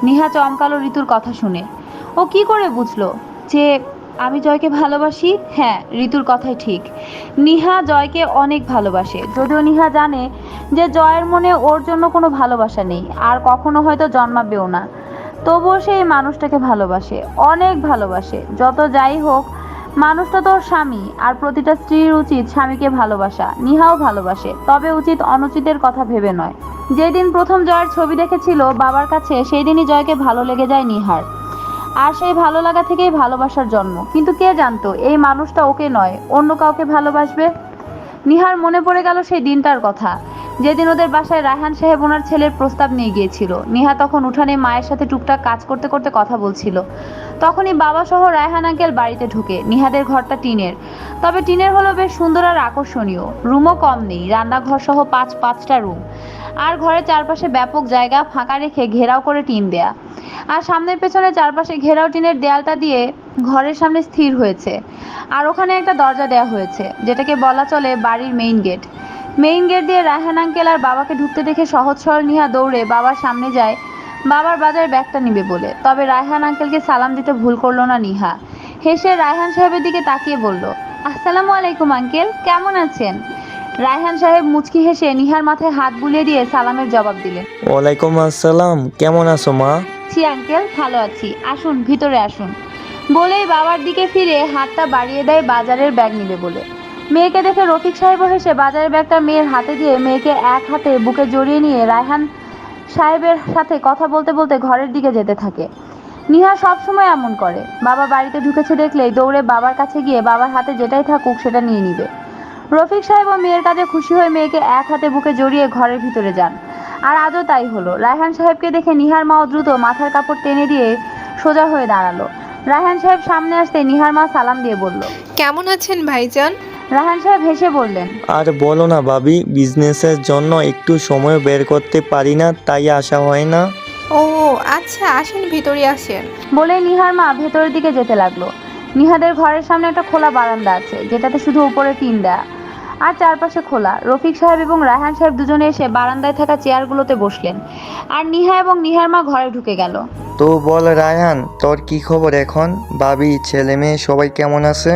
নিহা চমকালো ঋতুর কথা শুনে। ও কি করে বুঝলো যে আমি জয়কে ভালোবাসি? হ্যাঁ, ঋতুর কথাই ঠিক। নিহা জয়কে অনেক ভালোবাসে, যদিও নিহা জানে যে জয়ের মনে ওর জন্য কোনো ভালোবাসা নেই, আর কখনো হয়তো জন্মাবেও না। তবুও সে এই মানুষটাকে ভালোবাসে, অনেক ভালোবাসে। যত যাই হোক, মানুষটা তোর স্বামী, আর প্রতিটা স্ত্রীর উচিত স্বামীকে ভালোবাসা। নিহাও ভালোবাসে, তবে উচিত অনুচিতের কথা ভেবে নয়। যেদিন প্রথম জয়ের ছবি দেখেছিল বাবার কাছে, সেই দিনই জয়কে ভালো লেগে যায় নিহার। আর সেই ভালো লাগা থেকেই ভালোবাসার জন্ম। কিন্তু কে জানতো এই মানুষটা ওকে নয়, অন্য কাউকে ভালোবাসবে। নিহার মনে পড়ে গেল সেই দিনটার কথা, যেদিন ওদের বাসায় রায়হান সাহেব ওনার ছেলের প্রস্তাব নিয়ে গিয়েছিল। নিহা তখন উঠানে মায়ের সাথে টুকটাক কাজ করতে করতে কথা বলছিল। তখনই বাবা সহ রায়হান আঙ্কেল বাড়িতে ঢুকে। নিহাদের ঘরটা টিনের, তবে টিনের হলো বেশ সুন্দর আর আকর্ষণীয়। রুমও কম নেই, রান্নাঘর সহ পাঁচটা রুম। আর ঘরের চারপাশে ব্যাপক জায়গা ফাঁকা রেখে ঘেরাও করে টিন দেয়া। আর সামনের পেছনে চারপাশে ঘেরাও টিনের দেয়ালটা দিয়ে ঘরের সামনে স্থির হয়েছে। আর ওখানে একটা দরজা দেওয়া হয়েছে, যেটাকে বলা চলে বাড়ির মেইন গেট। মেইন গেট দিয়ে রায়হান আঙ্কেল আর বাবাকে ঢুকতে দেখে সহজ সরল নিহা দৌড়ে বাবার সামনে যায় বাবার বাজারের ব্যাগটা নিবে বলে। তবে রায়হান আঙ্কেলকে সালাম দিতে ভুল করলো না নিহা। হেসে রায়হান সাহেবের দিকে তাকিয়ে বলল, আসসালামু আলাইকুম আঙ্কেল, কেমন আছেন? রায়হান সাহেব মুচকি হেসে নিহার মাথায় হাত বুলিয়ে দিয়ে সালামের জবাব দিলেন। ওয়ালাইকুম আসসালাম, কেমন আছো মা? জি আঙ্কেল, ভালো আছি, আসুন ভিতরে আসুন। বলেই বাবার দিকে ফিরে হাতটা বাড়িয়ে দেয় বাজারের ব্যাগ নিবে বলে। মেয়েকে দেখে রফিক সাহেবও হেসে বাজারের ব্যাগটা মেয়ের হাতে দিয়ে মেয়েকে এক হাতে বুকে জড়িয়ে নিয়ে রায়হান সাহেবের সাথে কথা বলতে বলতে ঘরের দিকে যেতে থাকে। নিহা সবসময় এমন করে, বাবা বাড়িতে ঢুকেছে দেখলেই দৌড়ে বাবার কাছে গিয়ে বাবার হাতে যেটাই থাকুক সেটা নিয়ে নিবে। রফিক সাহেবও মেয়ের কাজে খুশি হয়ে মেয়েকে এক হাতে বুকে জড়িয়ে ঘরের ভিতরে যান। আর আজও তাই হলো। রায়হান সাহেবকে দেখে নিহার মাও দ্রুত মাথার কাপড় টেনে দিয়ে সোজা হয়ে দাঁড়ালো। রায়হান সাহেব সামনে আসতে নিহার মা সালাম দিয়ে বলল, কেমন আছেন ভাইজান? রায়হান সাহেব হেসে বললেন, আর বলো না ভাবি, বিজনেসের জন্য একটু সময় বের করতে পারি না, তাই আসা হয় না। ও আচ্ছা, আসেন ভিতরে আসেন। বলেই নিহার মা ভেতরের দিকে যেতে লাগলো। নিহাদের ঘরের সামনে একটা খোলা বারান্দা আছে, যেটাতে শুধু উপরে টিন দেয়া আর চারপাশে খোলা। রফিক সাহেব এবং রায়হান সাহেব দুজনে এসে বারান্দায় থাকা চেয়ারগুলোতে বসলেন। আর নিহা এবং নিহার মা ঘরে ঢুকে গেল। তো বল রায়হান, তোর কি খবর এখন? ভাবি, ছেলে মেয়ে সবাই কেমন আছে?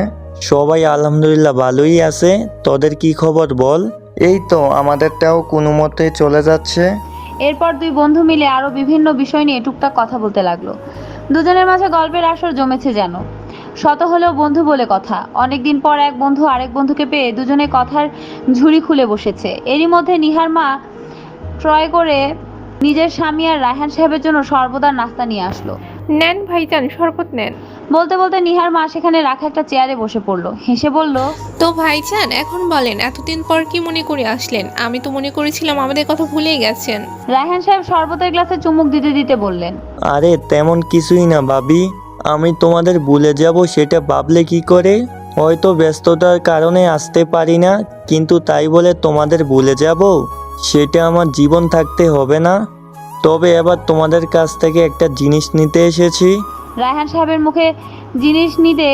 সবাই আলহামদুলিল্লাহ ভালোই আছে, তোদের কি খবর বল? এই তো আমাদেরটাও কোনো মতে চলে যাচ্ছে। এরপর দুই বন্ধু মিলে আরো বিভিন্ন বিষয় নিয়ে টুকটাক কথা বলতে লাগলো। দুজনের মাঝে গল্পের আসর জমেছে যেন। শত হলেও বন্ধু বলে কথা। অনেকদিন পর এক বন্ধু আরেক বন্ধুকে পেয়ে দুজনে কথার ঝুড়ি খুলে বসেছে। এরই মধ্যে নিহার মা ক্রয় করে নিজের স্বামী আর রায়হান সাহেবের জন্য সর্বদা নাস্তা নিয়ে আসলো। নেন ভাইজান, শরবত নেন। বলতে বলতে নিহার মা সেখানে রাখা একটা চেয়ারে বসে পড়লো। হেসে বলল, তো ভাইজান, এখন বলেন, এতদিন পর কি মনে করে আসলেন? আমি তো মনে করেছিলাম আমাদের কথা ভুলেই গেছেন। রায়হান সাহেব শরবতের গ্লাসে চুমুক দিতে দিতে বললেন, আরে তেমন কিছুই না ভাবি, আমি তোমাদের ভুলে যাব সেটা ভাবলে কি করে? হয়তো ব্যস্ততার কারণে আসতে পারি না, কিন্তু তাই বলে তোমাদের ভুলে যাব? সেটা আমার জীবন থাকতে হবে না। তবে এবার তোমাদের কাছ থেকে একটা জিনিস নিতে এসেছি। রায়হান সাহেবের মুখে জিনিস নিতে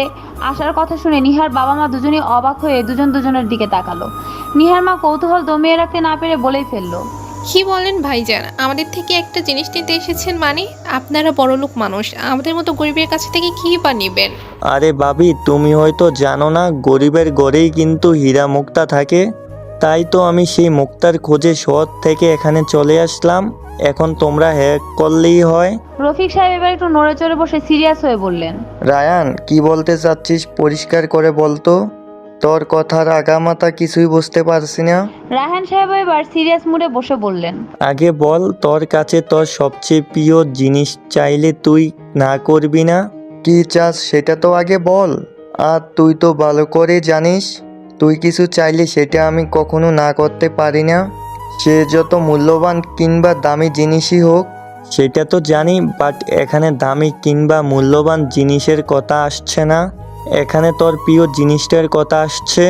আসার কথা শুনে নিহার বাবা মা দুজনেই অবাক হয়ে দুজন দুজনের দিকে তাকালো। নিহার মা কৌতূহল দমিয়ে রাখতে না পেরে বলেই ফেললো, কি বলেন ভাইজান? আমাদের থেকে একটা জিনিস নিতে এসেছেন মানে? আপনারা বড়লোক মানুষ, আমাদের মতো গরিবের কাছ থেকে কি বা নিবেন? আরে ভাবি, তুমি হয়তো জানো না, গরিবের ঘরেই কিন্তু হীরা মুক্তা থাকে। তাই তো আমি সেই মুক্তার খোঁজে শহর থেকে এখানে চলে আসলাম। এখন তোমরা হ্যাক করলেই হয়। রফিক সাহেব এবার একটু নড়ে চড়ে বসে সিরিয়াস হয়ে বললেন, রায়ান, কি বলতে চাচ্ছিস পরিষ্কার করে বলতো? তোর কথার আগামাথা কিছুই বুঝতে পারছি না। রায়হান সাহেব এবার সিরিয়াস মুডে বসে বললেন, আগে বল, তোর কাছে তোর সবচেয়ে প্রিয় জিনিস চাইলে তুই না করবি না? কি চাস সেটা তো আগে বল। আর তুই তো ভালো করে জানিস, তুই কিছু চাইলে সেটা আমি কখনো না করতে পারি না, সে যত মূল্যবান কিংবা দামি জিনিসই হোক। সেটা তো জানি, বাট এখানে দামি কিংবা মূল্যবান জিনিসের কথা আসছে না, এখানে তোর প্রিয় জিনিসটার কথা আসছে।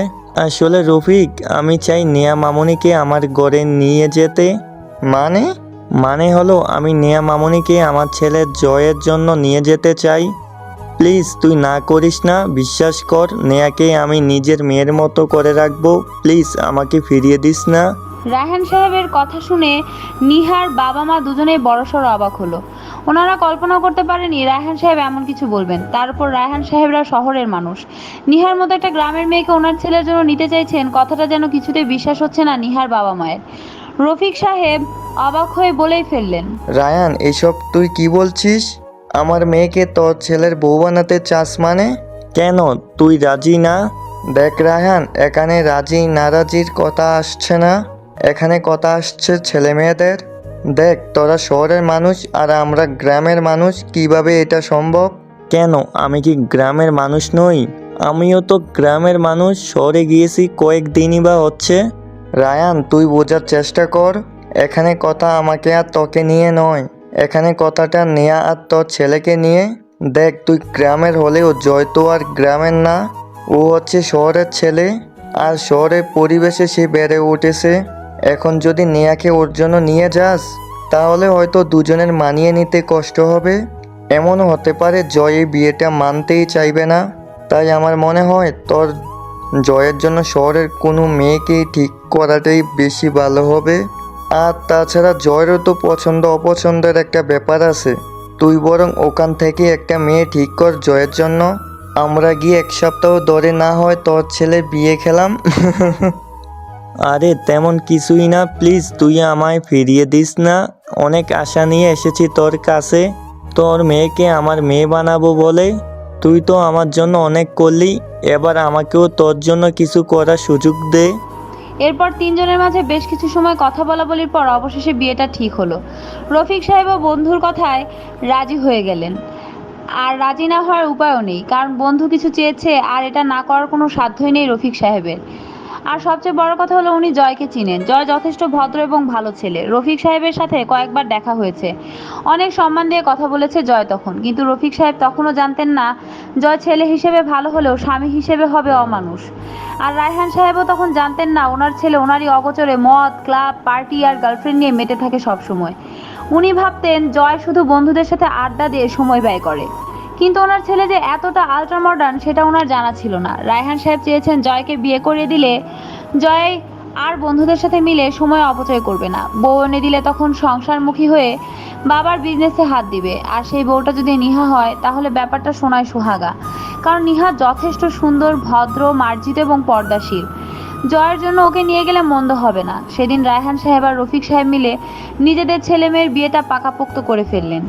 আসলে রফিক, আমি চাই নেয়া মামনিকে আমার ঘরে নিয়ে যেতে। মানে? মানে হলো, আমি নেয়া মামনিকে আমার ছেলের জয়ের জন্য নিয়ে যেতে চাই। প্লিজ তুই না করিস না, বিশ্বাস কর, নেয়াকে আমি নিজের মেয়ের মতো করে রাখবো। প্লিজ আমাকে ফিরিয়ে দিস না। রায়হান সাহেবের কথা শুনে নিহার বাবা মা দুজনেই বড়সড় অবাক হলো। ওনারা কল্পনা করতে পারেনি রায়হান সাহেব এমন কিছু বলবেন। তার উপর রায়হান সাহেবরা শহরের মানুষ, নিহার মতো একটা গ্রামের মেয়েকে ওনার ছেলের জন্য নিতে চাইছেন, কথাটা যেন কিছুতেই বিশ্বাস হচ্ছে না নিহার বাবা মায়ের। রফিক সাহেব অবাক হয়ে বলেই ফেললেন, রায়ান, এসব তুই কি বলছিস? আমার মেয়েকে তোর ছেলের বউ বানাতে চাস মানে? কেন, তুই রাজি না? দেখ রায়হান, এখানে রাজি নারাজির কথা আসছে না, এখানে কথা আসছে ছেলে মেয়েদের। দেখ, তোরা শহরের মানুষ আর আমরা গ্রামের মানুষ, কিভাবে এটা সম্ভব? কেন, আমি কি গ্রামের মানুষ নই? আমিও তো গ্রামের মানুষ, শহরে গিয়েছি কয়েকদিনই বা হচ্ছে। রায়ান, তুই বোঝার চেষ্টা কর। এখানে কথা আমাকে আর তোকে নিয়ে নয়, এখানে কথাটা নেয়া আর তোর ছেলেকে নিয়ে। দেখ, তুই গ্রামের হলেও জয় তো আর গ্রামের না, ও হচ্ছে শহরের ছেলে, আর শহরের পরিবেশে সে বেড়ে উঠেছে। এখন যদি নেয়াকে ওর জন্য নিয়ে যাস, তাহলে হয়তো দুজনের মানিয়ে নিতে কষ্ট হবে। এমনও হতে পারে জয় এই বিয়েটা মানতেই চাইবে না। তাই আমার মনে হয় তোর জয়ের জন্য শহরের কোনো মেয়েকেই ঠিক করাটাই বেশি ভালো হবে। আর তাছাড়া জয়েরও তো পছন্দ অপছন্দের একটা ব্যাপার আছে। তুই বরং ওখান থেকে একটা মেয়ে ঠিক কর জয়ের জন্য। আমরা গিয়ে এক সপ্তাহ ধরে না হয় তোর ছেলের বিয়ে খেলাম। আরে তেমন কিছুই না, প্লিজ তুই আমায় ফিরিয়ে দিস না। অনেক আশা নিয়ে এসেছি তোর কাছে, তোর মেয়েকে আমার মেয়ে বানাবো বলে। তুই তো আমার জন্য অনেক করলি, এবার আমাকেও তোর জন্য কিছু করার সুযোগ দে। এরপর তিনজনের মাঝে বেশ কিছু সময় কথা বলাবলির পর অবশেষে বিয়েটা ঠিক হলো। রফিক সাহেবও বন্ধুর কথায় রাজি হয়ে গেলেন। আর রাজি না হওয়ার উপায়ও নেই, কারণ বন্ধু কিছু চেয়েছে আর এটা না করার কোনো সাধ্যই নেই রফিক সাহেবের। আর সবচেয়ে বড় কথা হলো উনি জয়কে চিনেন। জয় যথেষ্ট ভদ্র এবং ভালো ছেলে। রফিক সাহেবের সাথে কয়েকবার দেখা হয়েছে, অনেক সম্মান দিয়ে কথা বলেছে জয় তখন। কিন্তু রফিক সাহেব তখনও জানতেন না জয় ছেলে হিসেবে ভালো হলেও স্বামী হিসেবে হবে অমানুষ। আর রায়হান সাহেবও তখন জানতেন না ওনার ছেলে ওনারই অগোচরে মদ, ক্লাব, পার্টি আর গার্লফ্রেন্ড নিয়ে মেতে থাকে সবসময়। উনি ভাবতেন জয় শুধু বন্ধুদের সাথে আড্ডা দিয়ে সময় ব্যয় করে, কিন্তু ওনার ছেলে যে এতটা আলট্রা মডার্ন সেটা ওনার জানা ছিল না। রায়হান সাহেব চেয়েছেন জয়কে বিয়ে করিয়ে দিলে জয় আর বন্ধুদের সাথে মিলে সময় অপচয় করবে না। বউ এনে দিলে তখন সংসারমুখী হয়ে বাবার বিজনেসে হাত দিবে। আর সেই বউটা যদি নিহা হয় তাহলে ব্যাপারটা সোনায় সুহাগা, কারণ নিহা যথেষ্ট সুন্দর, ভদ্র, মার্জিত এবং পর্দাশীল। জয়ের জন্য ওকে নিয়ে গেলে মন্দ হবে না। সেদিন রায়হান সাহেব আর রফিক সাহেব মিলে নিজেদের ছেলে মেয়ের বিয়েটা পাকাপোক্ত করে ফেললেন।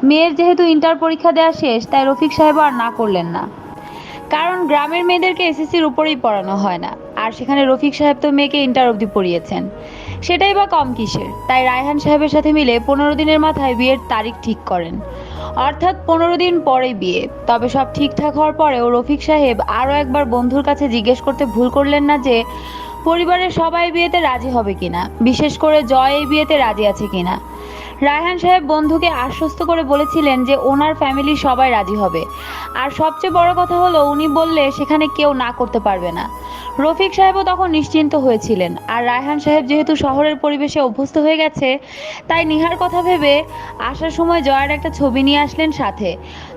মেয়ের যেহেতু ইন্টার পরীক্ষা দেওয়া শেষ, তাই রফিক সাহেবও আর না করলেন না, কারণ গ্রামের মেয়েদেরকে এসএসসির উপরেই পড়ানো হয় না। আর সেখানে রফিক সাহেব তো মেয়েকে ইন্টার অবধি পড়িয়েছেন, সেটাই বা কম কিসের। তাই রায়হান সাহেবের সাথে মিলে 15 দিনের মাথায় বিয়ের তারিখ ঠিক করেন, অর্থাৎ 15 দিন পরে বিয়ে। তবে সব ঠিকঠাক হওয়ার পরেও রফিক সাহেব আরও একবার বন্ধুর কাছে জিজ্ঞেস করতে ভুল করলেন না যে পরিবারের সবাই বিয়েতে রাজি হবে কিনা, বিশেষ করে জয় এই বিয়েতে রাজি আছে কিনা। রায়হান সাহেব বন্ধুকে আশ্বস্ত করে বলেছিলেন যে ওনার ফ্যামিলির সবাই রাজি হবে, আর সবচেয়ে বড় কথা হলো উনি বললে সেখানে কেউ না করতে পারবে না। রফিক সাহেবও তখন নিশ্চিন্ত হয়েছিলেন। আর রায়হান সাহেব যেহেতু শহরের পরিবেশে অভ্যস্ত হয়ে গেছে, তাই নিহার কথা ভেবে আসার সময় জয়ের একটা ছবি নিয়ে আসলেন সাথে।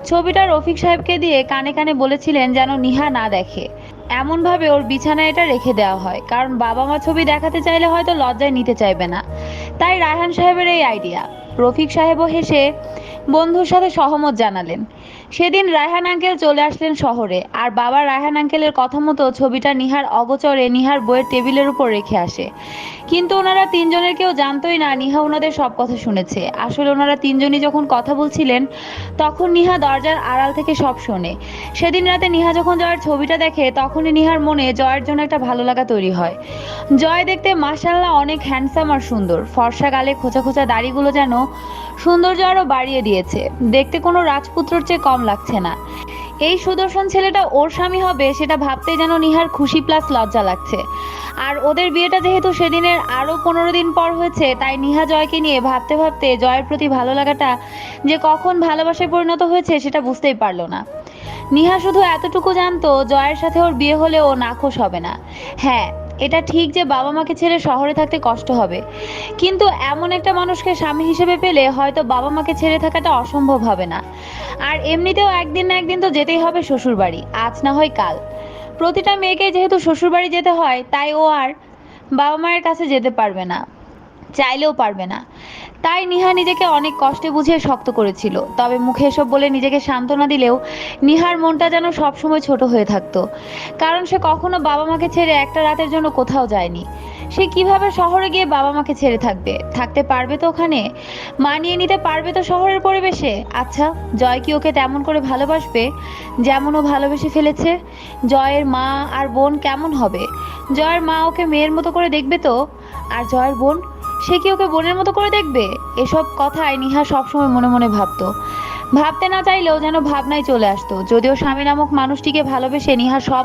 ছবিটা রফিক সাহেবকে দিয়ে কানে কানে বলেছিলেন যেন নিহা না দেখে, এমনভাবে ওর বিছানায় এটা রেখে দেওয়া হয়, কারণ বাবা মা ছবি দেখাতে চাইলে হয়তো লজ্জায় নিতে চাইবে না। তাই রায়হান সাহেবের এই আইডিয়া। রফিক সাহেবও হেসে বন্ধুর সাথে সহমত জানালেন। সেদিন রায়হান আঙ্কেল চলে আসলেন শহরে, আর বাবা রায়হান আঙ্কেলের কথা মতো ছবিটা নিহার অগোচরে নিহার বইয়ের টেবিলের উপর রেখে আসে। কিন্তু ওনারা তিনজনের কেউ জানতোই না নিহা ওনাদের সব কথা শুনেছে। আসলে ওনারা তিনজনই যখন কথা বলছিলেন তখন নিহা দরজার আড়াল থেকে সব শোনে। সেদিন রাতে নিহা যখন জয়ের ছবিটা দেখে তখনই নিহার মনে জয়ের জন্য একটা ভালো লাগা তৈরি হয়। জয় দেখতে মাশাআল্লাহ অনেক হ্যান্ডসাম আর সুন্দর, ফর্সা গালে খোঁচা খোঁচা দাড়িগুলো যেন সৌন্দর্য আরও বাড়িয়ে দিয়েছে। দেখতে কোনো রাজপুত্রর চেয়ে কম লাগছে না। এই সুদর্শন ছেলেটা ওর স্বামী হবে সেটা ভাবতেই যেন নিহার খুশি প্লাস লজ্জা লাগছে। আর ওদের বিয়েটা যেহেতু সেদিনের আরও 15 দিন পর হয়েছে, তাই নিহা জয়কে নিয়ে ভাবতে ভাবতে জয়ের প্রতি ভালো লাগাটা যে কখন ভালোবাসায় পরিণত হয়েছে সেটা বুঝতেই পারলো না। নিহা শুধু এতটুকু জানতো জয়ের সাথে ওর বিয়ে হলে ও নাখোশ হবে না। হ্যাঁ, এটা ঠিক যে বাবা মাকে ছেড়ে শহরে থাকতে কষ্ট হবে, কিন্তু এমন একটা মানুষকে স্বামী হিসেবে পেলে হয়তো বাবা মাকে ছেড়ে থাকাটা অসম্ভব হবে না। আর এমনিতেও একদিন না একদিন তো যেতেই হবে শ্বশুরবাড়ি, আজ না হয় কাল। প্রতিটা মেয়েকে যেহেতু শ্বশুরবাড়ি যেতে হয়, তাই ও আর বাবা মায়ের কাছে যেতে পারবে না, চাইলেও পারবে না। তাই নিহা নিজেকে অনেক কষ্টে বুঝিয়ে শক্ত করেছিল। তবে মুখে এসব বলে নিজেকে সান্ত্বনা দিলেও নিহার মনটা যেন সবসময় ছোট হয়ে থাকতো। কারণ সে কখনো বাবা মাকে ছেড়ে একটা রাতের জন্য কোথাও যায়নি। সে কিভাবে শহরে গিয়ে বাবা মাকে ছেড়ে থাকতে পারবে তো ওখানে? মানিয়ে নিতে পারবে তো শহরের পরিবেশে? আচ্ছা, জয় কি ওকে তেমন করে ভালোবাসবে যেমন ও ভালোবেসে ফেলেছে? জয়ের মা আর বোন কেমন হবে? জয়ের মা ওকে মেয়ের মতো করে দেখবে তো? আর জয়ের বোন, সে কি ওকে বোনের মতো করে দেখবে? এসব কথাই নিহা সবসময় মনে মনে ভাবতো। ভাবতে না চাইলেও যেন ভাবনায় চলে আসতো। যদিও স্বামী নামক মানুষটিকে ভালোবেসে নিহা সব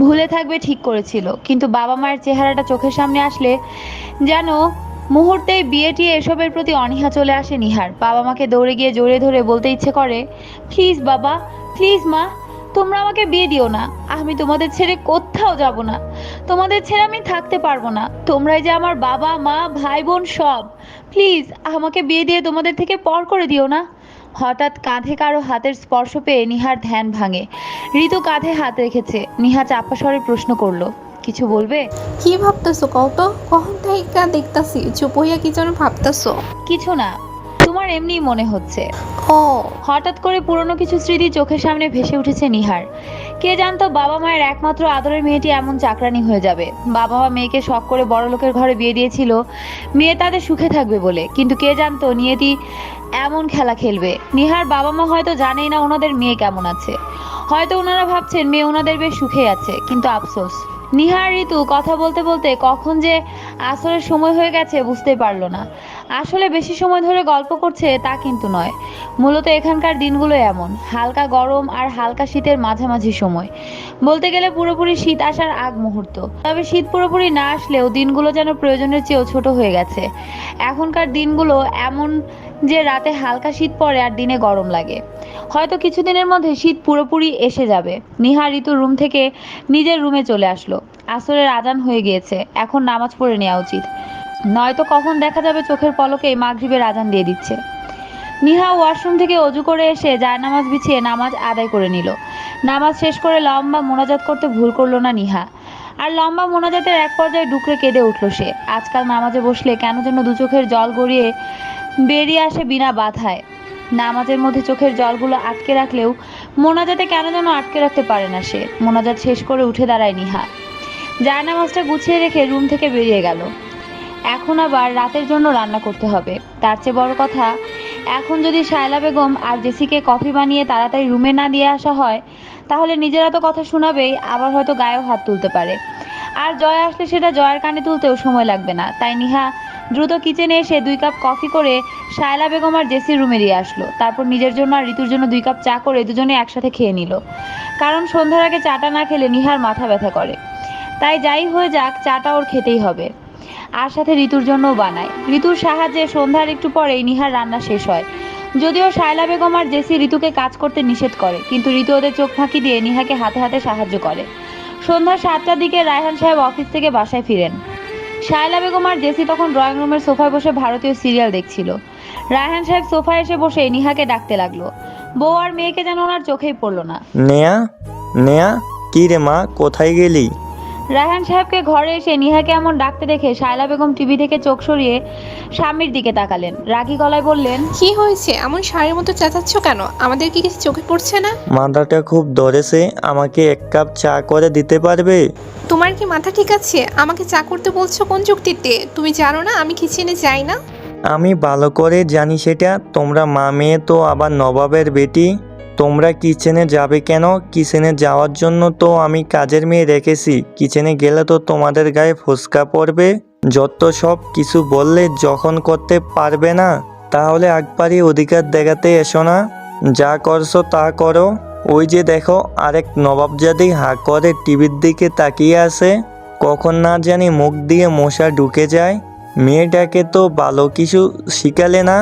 ভুলে থাকবে ঠিক করেছিল, কিন্তু বাবা মায়ের চেহারাটা চোখের সামনে আসলে যেন মুহূর্তেই বিয়েটি এসবের প্রতি অনীহা চলে আসে নিহার। বাবা মাকে দৌড়ে গিয়ে জড়িয়ে ধরে বলতে ইচ্ছে করে, প্লিজ বাবা, প্লিজ মা, তোমরা আমাকে বিয়ে দিও না। আমি তোমাদের ছেড়ে কোথাও যাব না। তোমাদের ছেড়ে আমি থাকতে পারবো না। তোমরাই যে আমার বাবা মা ভাই বোন সব। প্লিজ আমাকে বিয়ে দিয়ে তোমাদের থেকে পর করে দিও না। হঠাৎ কাঁধে কারো হাতের স্পর্শ পেয়ে নিহার ধ্যান ভাঙে। ঋতু কাঁধে হাত রেখেছে। নিহা চাপা স্বরে প্রশ্ন করলো, কিছু বলবে? কি ভাবতেছো কও তো? কখন থেকে দেখতাছি চুপ হইয়া কি যেন ভাবতেছো। কিছু না, তোমার এমনি মনে হচ্ছে। ও হঠাৎ করে পুরনো কিছু স্মৃতি চোখের সামনে ভেসে উঠেছে নিহার। কে জানতো বাবা মায়ের একমাত্র আদরের মেয়েটি এমন চাকরানি হয়ে যাবে। বাবা মা মেয়েকে শখ করে বড় লোকের ঘরে বিয়ে দিয়েছিল মেয়ে তাদের সুখে থাকবে বলে, কিন্তু কে জানতো নিয়তি এমন খেলা খেলবে। নিহার বাবা মা হয়তো জানেই না ওনাদের মেয়ে কেমন আছে। হয়তো ওনারা ভাবছেন মেয়ে ওনাদের বেশ সুখে আছে, কিন্তু আফসোস, নিহার ঋতু কথা বলতে বলতে কখন যে আসরের সময় হয়ে গেছে বুঝতেই পারলো না। আসলে বেশি সময় ধরে গল্প করছে তা কিন্তু নয়। মূলত এখানকার দিনগুলো এমন হালকা গরম আর হালকা শীতের মাঝামাঝি সময়। বলতে গেলে পুরোপুরি শীত আসার আগ মুহূর্ত। তবে শীত পুরোপুরি না আসলেও দিনগুলো যেন প্রয়োজনের চেয়েও ছোট হয়ে গেছে। এখনকার দিনগুলো এমন যে রাতে হালকা শীত পড়ে আর দিনে গরম লাগে। হয়তো কিছুদিনের মধ্যে শীত পুরোপুরি এসে যাবে। নিহা ঋতুর রুম থেকে নিজের রুমে চলে আসলো। আসরের আজান হয়ে গিয়েছে, এখন নামাজ পড়ে নেওয়া উচিত, নয়তো কখন দেখা যাবে চোখের পলকে মাগরিবের আজান দিয়ে দিচ্ছে। নিহা ওয়াশরুম থেকে অজু করে এসে জায়নামাজ বিছিয়ে নামাজ আদায় করে নিল। নামাজ শেষ করে লম্বা মোনাজাত করতে ভুল করলো না নিহা। আর লম্বা মোনাজাতের এক পর্যায়ে ডুকরে কেঁদে উঠল সে। আজকাল নামাজে বসলে কেন যেন দু চোখের জল গড়িয়ে বেরিয়ে আসে বিনা বাধায়। নামাজের মধ্যে চোখের জলগুলো আটকে রাখলেও মোনাজাতে কেন যেন আটকে রাখতে পারে না সে। মোনাজাত শেষ করে উঠে দাঁড়ায় নিহা। জায়নামাজটা গুছিয়ে রেখে রুম থেকে বেরিয়ে গেল। এখন আবার রাতের জন্য রান্না করতে হবে। তার চেয়ে বড় কথা, এখন যদি শায়লা বেগম আর জেসিকে কফি বানিয়ে তাড়াতাড়ি রুমে না দিয়ে আসা হয়, তাহলে নিজেরা তো কথা শোনাবেই, আবার হয়তো গায়েও হাত তুলতে পারে। আর জয় আসলে সেটা জয়ের কানে তুলতেও সময় লাগবে না। তাই নিহা দ্রুত কিচেনে এসে 2 কাপ কফি করে শায়লা বেগম আর জেসির রুমে দিয়ে আসলো। তারপর নিজের জন্য আর ঋতুর জন্য 2 কাপ চা করে দুজনে একসাথে খেয়ে নিল। কারণ সন্ধ্যার আগে চাটা না খেলে নিহার মাথা ব্যথা করে। তাই যাই হয়ে যাক, চাটা ওর খেতেই হবে। আর সাথে ঋতুর জন্যও বানায়। ঋতুর সাহায্যে সন্ধ্যার একটু পরেই নিহার রান্না শেষ হয়। যদিও শায়লা বেগম আর জেসি ঋতুকে কাজ করতে নিষেধ করে, কিন্তু ঋতু ওদের চোখ ফাঁকি দিয়ে নিহাকে হাতে হাতে সাহায্য করে। সন্ধ্যা 7টার দিকে রায়হান সাহেব অফিস থেকে বাসায় ফিরেন। শায়লা বেগম আর জেসি তখন ড্রয়িং রুমের সোফায় বসে ভারতীয় সিরিয়াল দেখছিল। রায়হান সাহেব সোফায় এসে বসে নিহাকে ডাকতে লাগলো। বউ আর মেয়েকে যেন ওনার চোখেই পড়লো না। নেয়া, নেয়া, কি রে মা, কোথায় গেলি? রায়হান সাহেবকে ঘরে এসে নিহাকে এমন ডাকতে দেখে শায়লা বেগম টিভি থেকে চোখ সরিয়ে স্বামীর দিকে তাকালেন। রাগী গলায় বললেন, কি হয়েছে? এমন শাড়ির মতো চেঁচাচ্ছ কেন? আমাদের কি কিছু চোখে পড়ছে না? মাথাটা খুব ধরেছে, আমাকে 1 কাপ চা করে দিতে পারবে? তোমার কি মাথা ঠিক আছে? আমাকে চা করতে বলছো কোন যুক্তিতে? তুমি জানো না আমি কিচেনে যাই না? আমি ভালো করে জানি সেটা। তোমরা মা মেয়ে তো আবার নবাবের বেটি। তোমরা কিচেনে যাবে কেন? কিচেনে যাওয়ার জন্য তো আমি কাজের মেয়ে রেখেছি। কিচেনে গেলে তো তোমাদের গায়ে ফোসকা পড়বে। যত সব কিছু বললে যখন করতে পারবে না, তাহলে একবারই অধিকার দেখাতে এসো না। যা করছো তা করো। ওই যে দেখো, আরেক নবাবজাদি হাঁ করে টিভির দিকে তাকিয়ে আছে। কখন না জানি মুখ দিয়ে মশা ঢুকে যায়। মেয়েটাকে তো ভালো কিছু শিখালে না,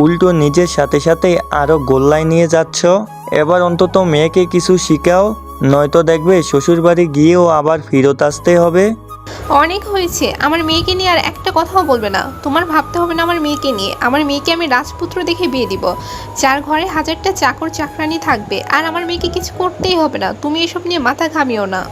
উল্টো নিজের সাথে সাথে আরো গোল্লায় নিয়ে যাচ্ছ। এবার অন্তত মেয়েকে কিছু শিখাও, নয়তো দেখবে শ্বশুরবাড়ি গিয়েও আবার ফেরত আসতে হবে। অনেক হয়েছে। আমার মেয়েকে নিয়ে আর একটা কথাও বলবে না। তোমার ভাবতে হবে না আমার মেয়েকে নিয়ে। আমার মেয়েকে আমি রাজপুত্র দেখে বিয়ে দিব, যার ঘরে 1000টা চাকর চাকরানি থাকবে। আর আমার মেয়েকে কিছু করতেই হবে না। তুমি এসব নিয়ে মাথা ঘামিও না।